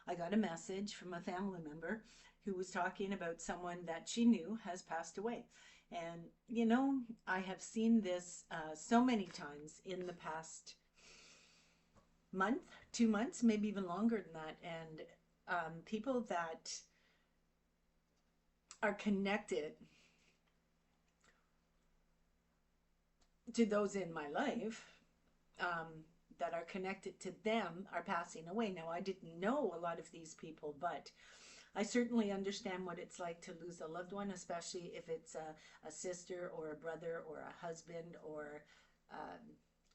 I got a message from a family member who was talking about someone that she knew has passed away. And, I have seen this so many times in the past month, 2 months, maybe even longer than that. And people that are connected to those in my life, that are connected to them, are passing away. Now, I didn't know a lot of these people, but I certainly understand what it's like to lose a loved one, especially if it's a sister or a brother or a husband or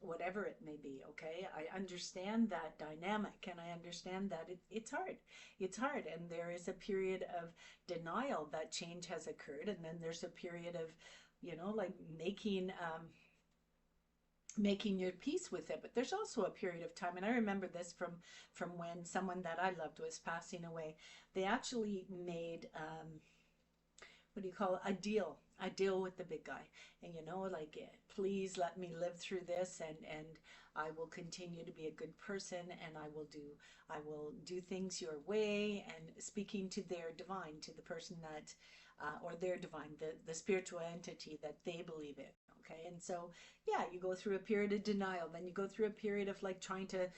whatever it may be. Okay, I understand that dynamic, and I understand that it's hard. It's hard, and there is a period of denial that change has occurred, and then there's a period of, like making your peace with it. But there's also a period of time, and I remember this from when someone that I loved was passing away. They actually made what do you call it, a deal with the big guy. And, like, please let me live through this, and I will continue to be a good person, and I will do things your way. And speaking to their divine, to the person that or their divine, the spiritual entity that they believe in. Okay, and so, yeah, you go through a period of denial, then you go through a period of, like, trying to,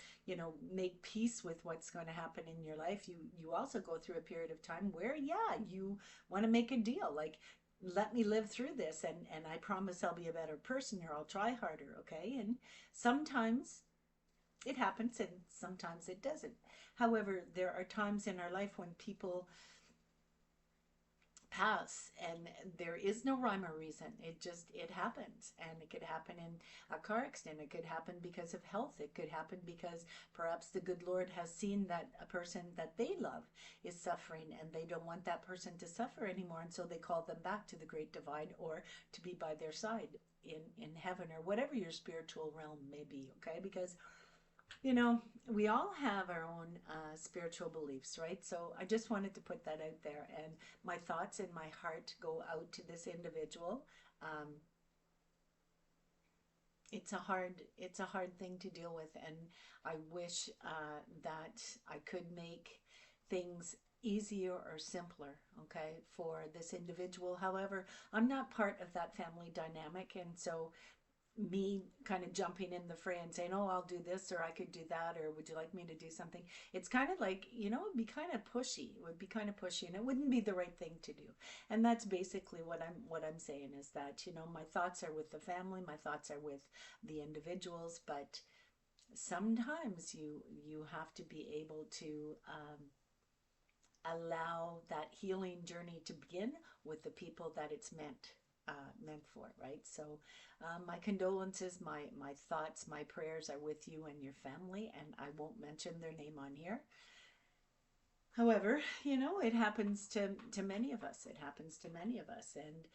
make peace with what's going to happen in your life. You also go through a period of time where, yeah, you want to make a deal, like, let me live through this, and I promise I'll be a better person, or I'll try harder. Okay, and sometimes it happens and sometimes it doesn't. However, there are times in our life when people pass, and there is no rhyme or reason. It happens, and it could happen in a car accident, it could happen because of health, it could happen because perhaps the good Lord has seen that a person that they love is suffering, and they don't want that person to suffer anymore, and so they call them back to the great divine, or to be by their side in heaven, or whatever your spiritual realm may be. Okay, because we all have our own spiritual beliefs, right? So I just wanted to put that out there, and my thoughts and my heart go out to this individual. Um, it's a hard thing to deal with, and I wish that I could make things easier or simpler, okay, for this individual. However, I'm not part of that family dynamic, and so me kind of jumping in the fray and saying, "Oh, I'll do this, or I could do that, or would you like me to do something?" It's kind of like, it'd be kind of pushy. It would be kind of pushy, and it wouldn't be the right thing to do. And that's basically what I'm saying, is that, my thoughts are with the family, my thoughts are with the individuals, but sometimes you have to be able to allow that healing journey to begin with the people that it's meant for, right? So, my condolences, my thoughts, my prayers are with you and your family, and I won't mention their name on here. However, it happens to many of us. It happens to many of us, and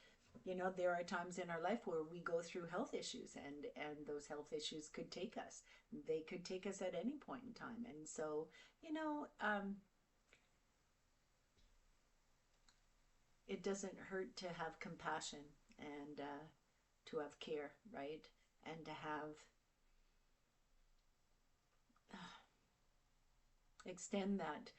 there are times in our life where we go through health issues, and those health issues could take us. They could take us at any point in time, and so, it doesn't hurt to have compassion, and to have care, right? And to have extend that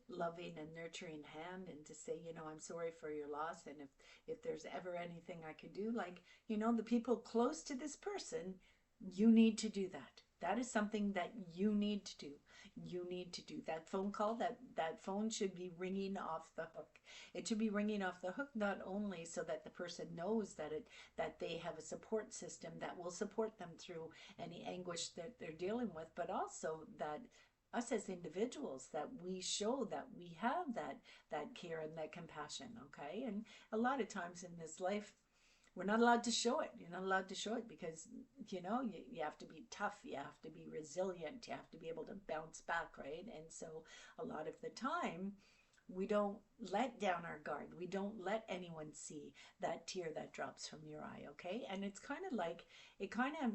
loving and nurturing hand, and to say, I'm sorry for your loss, and if there's ever anything I could do, like, the people close to this person, you need to do that. That is something that you need to do. You need to do that phone call. That phone should be ringing off the hook. It should be ringing off the hook, not only so that the person knows that they have a support system that will support them through any anguish that they're dealing with, but also that us as individuals, that we show that we have that care and that compassion. Okay, and a lot of times in this life, we're not allowed to show it. You're not allowed to show it because, you have to be tough, you have to be resilient, you have to be able to bounce back, right? And so a lot of the time, we don't let down our guard. We don't let anyone see that tear that drops from your eye. Okay, and it's kind of like, it kind of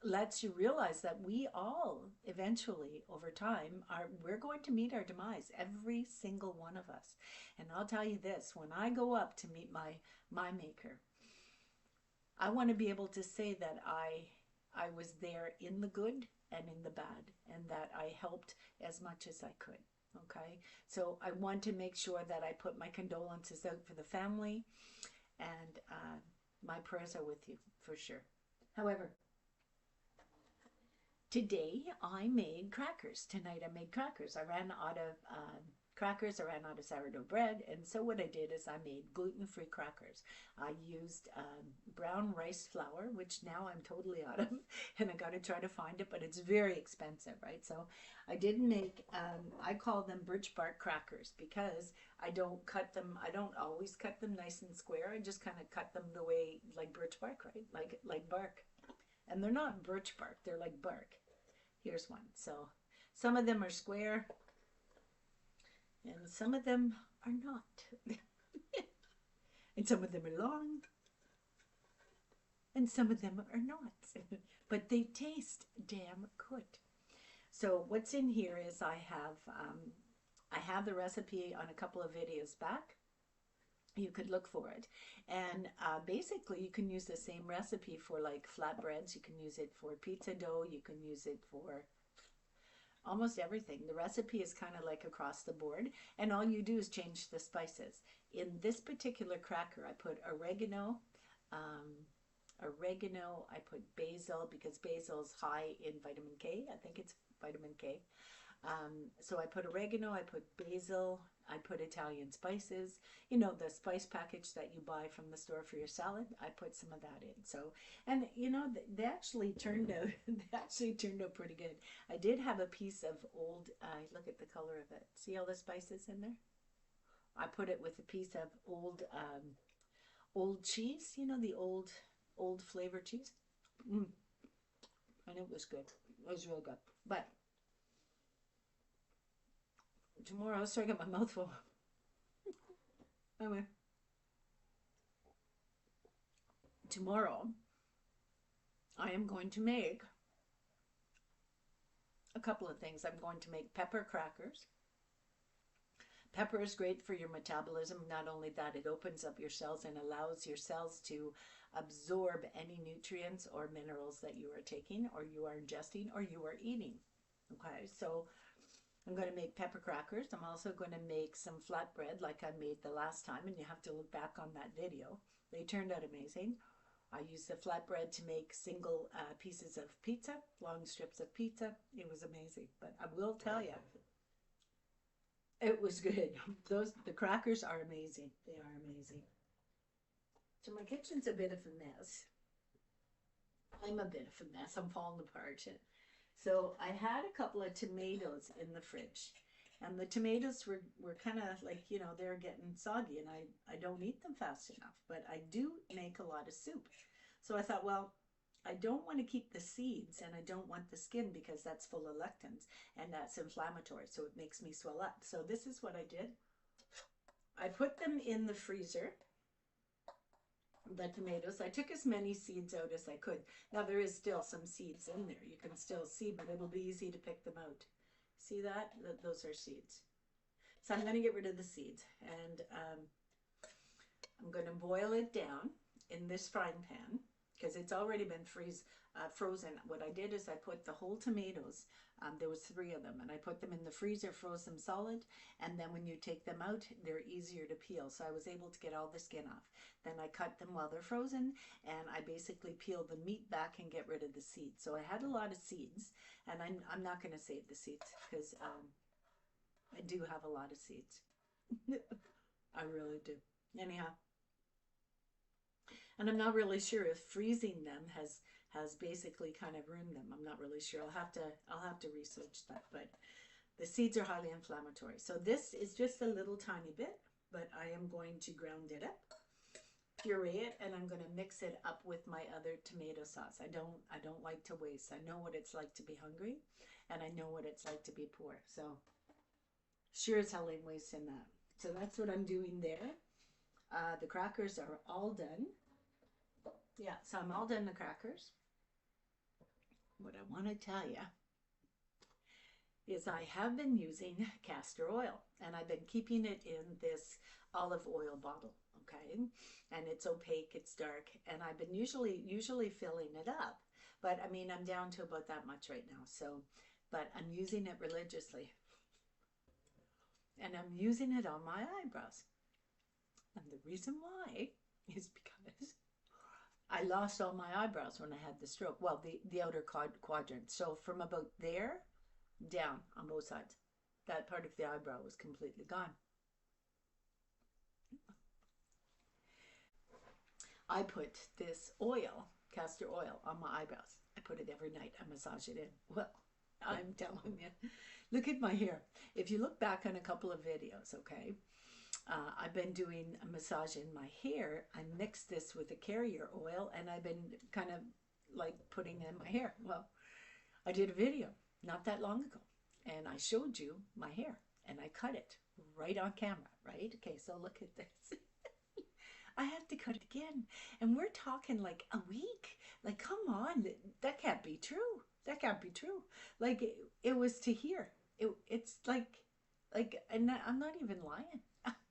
lets you realize that we all eventually, over time, we're going to meet our demise, every single one of us. And I'll tell you this, when I go up to meet my maker, I want to be able to say that I was there in the good and in the bad, and that I helped as much as I could. Okay, so I want to make sure that I put my condolences out for the family, and my prayers are with you for sure. However, today I made crackers. Tonight I made crackers. I ran out of crackers, I ran out of sourdough bread, and so what I did is I made gluten-free crackers. I used brown rice flour, which now I'm totally out of, and I got to try to find it, but it's very expensive, right? So I did make, I call them birch bark crackers because I don't cut them, I don't always cut them nice and square. I just kind of cut them the way, like birch bark, right? Like bark. And they're not birch bark, they're like bark. Here's one. So some of them are square and some of them are not. And some of them are long and some of them are not. But they taste damn good. So what's in here is I have the recipe on a couple of videos back. You could look for it, and basically you can use the same recipe for like flatbreads. You can use it for pizza dough. You can use it for almost everything. The recipe is kind of like across the board, and all you do is change the spices. In this particular cracker, I put oregano, I put basil because basil is high in vitamin K. I think it's vitamin K. So I put oregano, I put basil, I put Italian spices, you know, the spice package that you buy from the store for your salad. I put some of that in. So, and you know, they actually turned out, pretty good. I did have a piece of old, look at the color of it. See all the spices in there? I put it with a piece of old cheese, you know, the old flavor cheese. And it was good. It was real good. But tomorrow, sorry, I got my mouth full. Anyway, tomorrow I am going to make a couple of things. I'm going to make pepper crackers. Pepper is great for your metabolism. Not only that, it opens up your cells and allows your cells to absorb any nutrients or minerals that you are taking or you are ingesting or you are eating. Okay, so I'm going to make pepper crackers. I'm also going to make some flatbread like I made the last time, and you have to look back on that video. They turned out amazing. I used the flatbread to make single pieces of pizza, long strips of pizza. It was amazing, but I will tell you, it was good. The crackers are amazing. They are amazing. So my kitchen's a bit of a mess. I'm a bit of a mess. I'm falling apart. So I had a couple of tomatoes in the fridge, and the tomatoes were kind of like, you know, they're getting soggy, and I don't eat them fast enough, but I do make a lot of soup. So I thought, well, I don't want to keep the seeds and I don't want the skin because that's full of lectins and that's inflammatory, so it makes me swell up. So this is what I did. I put them in the freezer, the tomatoes. I took as many seeds out as I could. Now there is still some seeds in there. You can still see, but it'll be easy to pick them out. See that? Those are seeds. So I'm going to get rid of the seeds, and I'm going to boil it down in this frying pan because it's already been frozen. What I did is I put the whole tomatoes, there was 3 of them, and I put them in the freezer, froze them solid, and then when you take them out, they're easier to peel. So I was able to get all the skin off. Then I cut them while they're frozen, and I basically peel the meat back and get rid of the seeds. So I had a lot of seeds, and I'm not going to save the seeds because I do have a lot of seeds. I really do. Anyhow. And I'm not really sure if freezing them has basically kind of ruined them. I'm not really sure. I'll have to research that. But the seeds are highly inflammatory. So this is just a little tiny bit, but I am going to ground it up, puree it, and I'm going to mix it up with my other tomato sauce. I don't like to waste. I know what it's like to be hungry, and I know what it's like to be poor. So sure as hell ain't wasting that. So that's what I'm doing there. The crackers are all done. Yeah, so I'm all done the crackers. What I want to tell you is I have been using castor oil, and I've been keeping it in this olive oil bottle, okay? And it's opaque, it's dark, and I've been usually filling it up, but I mean, I'm down to about that much right now. So, but I'm using it religiously. and I'm using it on my eyebrows. And the reason why is because I lost all my eyebrows when I had the stroke. Well, the outer quadrant. So from about there down on both sides, that part of the eyebrow was completely gone. I put this oil, castor oil, on my eyebrows. I put it every night. I massage it in. Well, I'm telling you, look at my hair. If you look back on a couple of videos, okay, I've been doing a massage in my hair. I mixed this with a carrier oil, and I've been kind of like putting in my hair. Well, I did a video not that long ago, and I showed you my hair, and I cut it right on camera, right? Okay, so look at this. I have to cut it again. And we're talking like a week. Like, come on. That can't be true. That can't be true. Like, it was to here. It's and I'm not even lying.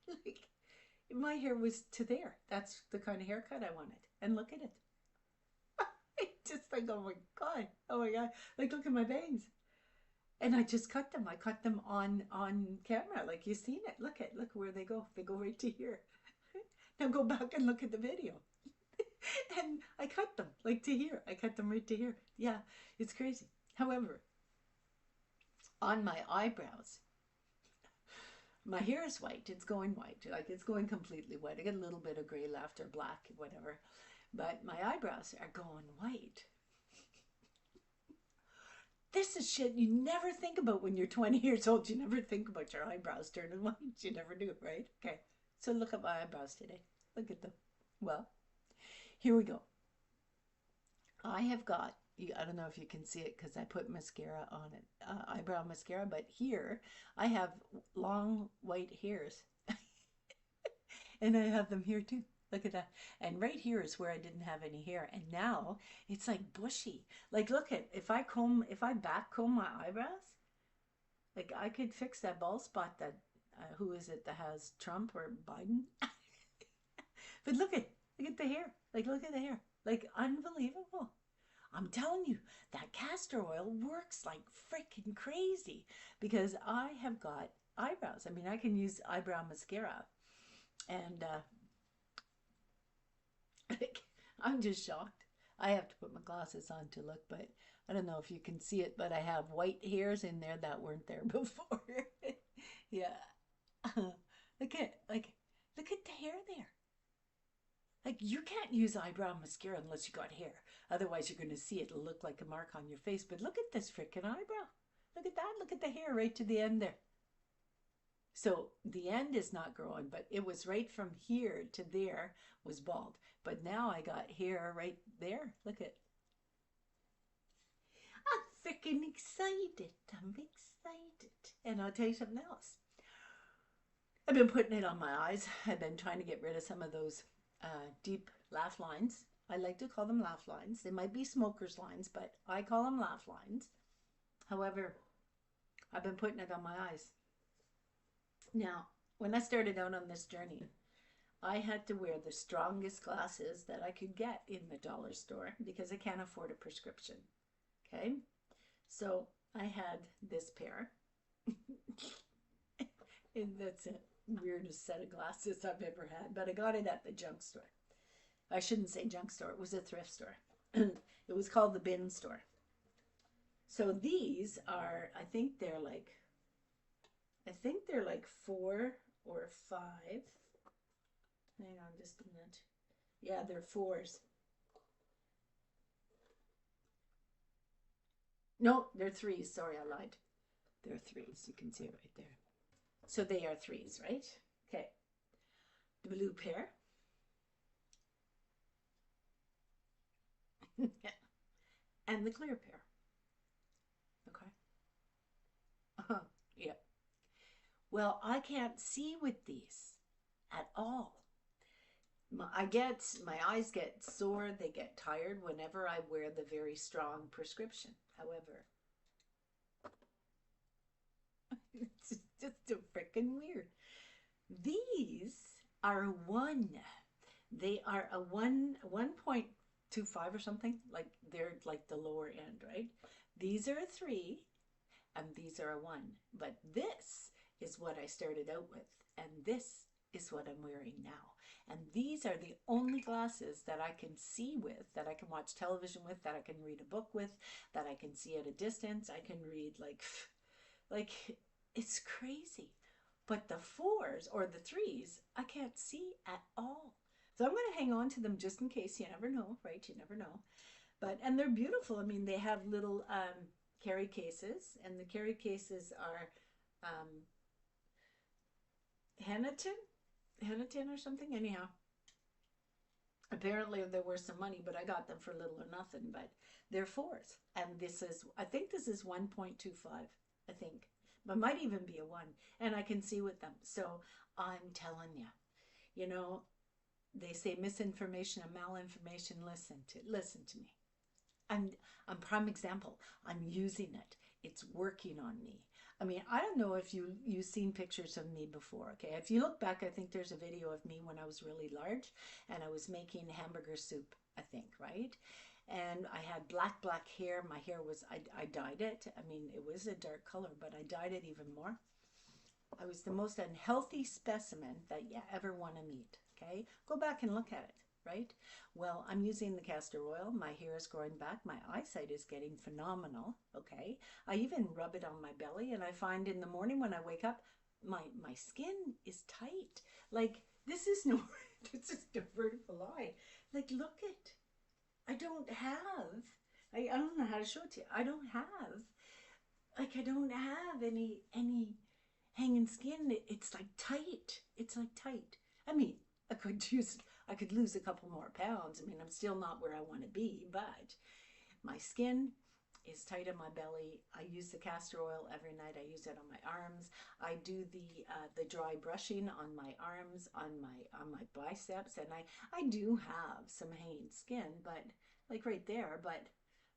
Like, my hair was to there. That's the kind of haircut I wanted. And look at it. I just like, oh my God. Oh my God. Like, look at my bangs. And I just cut them. I cut them on camera. Like, you've seen it. Look where they go. They go right to here. Now go back and look at the video. And I cut them like to here. I cut them right to here. Yeah, it's crazy. However, on my eyebrows, my hair is white. It's going white. Like, it's going completely white. I get a little bit of gray left or black, whatever. But my eyebrows are going white. This is shit you never think about when you're 20 years old. You never think about your eyebrows turning white. You never do, right? Okay. So look at my eyebrows today. Look at them. Well, here we go. I have got, I don't know if you can see it because I put mascara on it, eyebrow mascara, but here I have long white hairs. And I have them here too. Look at that. And right here is where I didn't have any hair. And now it's like bushy. Like, look at, if I back comb my eyebrows, like I could fix that bald spot that, who is it that has Trump or Biden? But look at the hair. Like, look at the hair. Like, unbelievable. I'm telling you, that castor oil works like freaking crazy because I have got eyebrows. I mean, I can use eyebrow mascara. And I'm just shocked. I have to put my glasses on to look, but I don't know if you can see it, but I have white hairs in there that weren't there before. Yeah. Look at the hair there. Like, you can't use eyebrow mascara unless you got hair. Otherwise, you're going to see it'll look like a mark on your face. But look at this freaking eyebrow. Look at that. Look at the hair right to the end there. So the end is not growing, but it was right from here to there was bald. But now I got hair right there. Look at. I'm freaking excited. I'm excited. And I'll tell you something else. I've been putting it on my eyes. I've been trying to get rid of some of those deep laugh lines. I like to call them laugh lines. They might be smoker's lines, but I call them laugh lines. However, I've been putting it on my eyes. Now, when I started out on this journey, I had to wear the strongest glasses that I could get in the dollar store because I can't afford a prescription. Okay? So I had this pair. And that's it. Weirdest set of glasses I've ever had, but I got it at the junk store. I shouldn't say junk store, it was a thrift store. It was called the bin store. So these are, I think they're like 4 or 5. Hang on just a minute. Yeah, they're 4s. No, they're 3s. Sorry, I lied. They're 3s. You can see it right there. So they are 3s, right? Okay. The blue pair. And the clear pair. Okay. Yeah. Well, I can't see with these at all. My eyes get sore, they get tired whenever I wear the very strong prescription. However, it's just so freaking weird. These are they are a 1.25 or something. Like, they're like the lower end, right? These are a 3 and these are a 1. But this is what I started out with. And this is what I'm wearing now. And these are the only glasses that I can see with, that I can watch television with, that I can read a book with, that I can see at a distance. I can read like it's crazy. But the fours or the threes, I can't see at all. So I'm going to hang on to them just in case. You never know, right? You never know. But, and they're beautiful. I mean, they have little carry cases, and the carry cases are Hannahton or something. Anyhow, apparently they're worth some money, but I got them for little or nothing. But they're fours, and this is, I think this is 1.25, I think, but might even be a 1, and I can see with them. So I'm telling you, you know, they say misinformation and malinformation. Listen to me. I'm prime example. I'm using it. It's working on me. I mean, I don't know if you've seen pictures of me before, okay? If you look back, I think there's a video of me when I was really large and I was making hamburger soup, I think, right? And I had black hair. My hair was, I dyed it. I mean, it was a dark color, but I dyed it even more. I was the most unhealthy specimen that you ever want to meet, okay? Go back and look at it, right? Well, I'm using the castor oil. My hair is growing back. My eyesight is getting phenomenal, okay? I even rub it on my belly, and I find in the morning when I wake up, my skin is tight. Like, this is no, this is a vertical line. Like, look it. I don't have, I don't know how to show it to you. I don't have, like, I don't have any hanging skin. It's like tight. It's like tight. I mean, I could lose a couple more pounds. I mean, I'm still not where I want to be, but my skin is tight on my belly. I use the castor oil every night. I use it on my arms. I do the dry brushing on my arms, on my biceps, and I do have some hanging skin, but like right there, but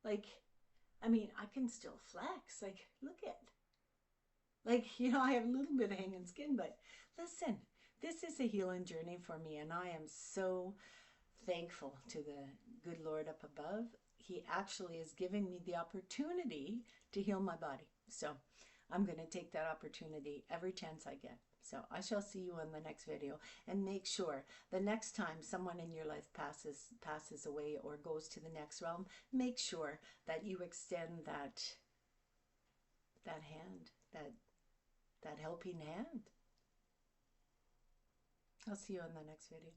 like, I mean, I can still flex. Like, look at, like, you know, I have a little bit of hanging skin, but listen, this is a healing journey for me, and I am so thankful to the good Lord up above. He actually is giving me the opportunity to heal my body. So I'm going to take that opportunity every chance I get. So I shall see you on the next video, and make sure the next time someone in your life passes away or goes to the next realm, make sure that you extend that hand, that helping hand. I'll see you on the next video.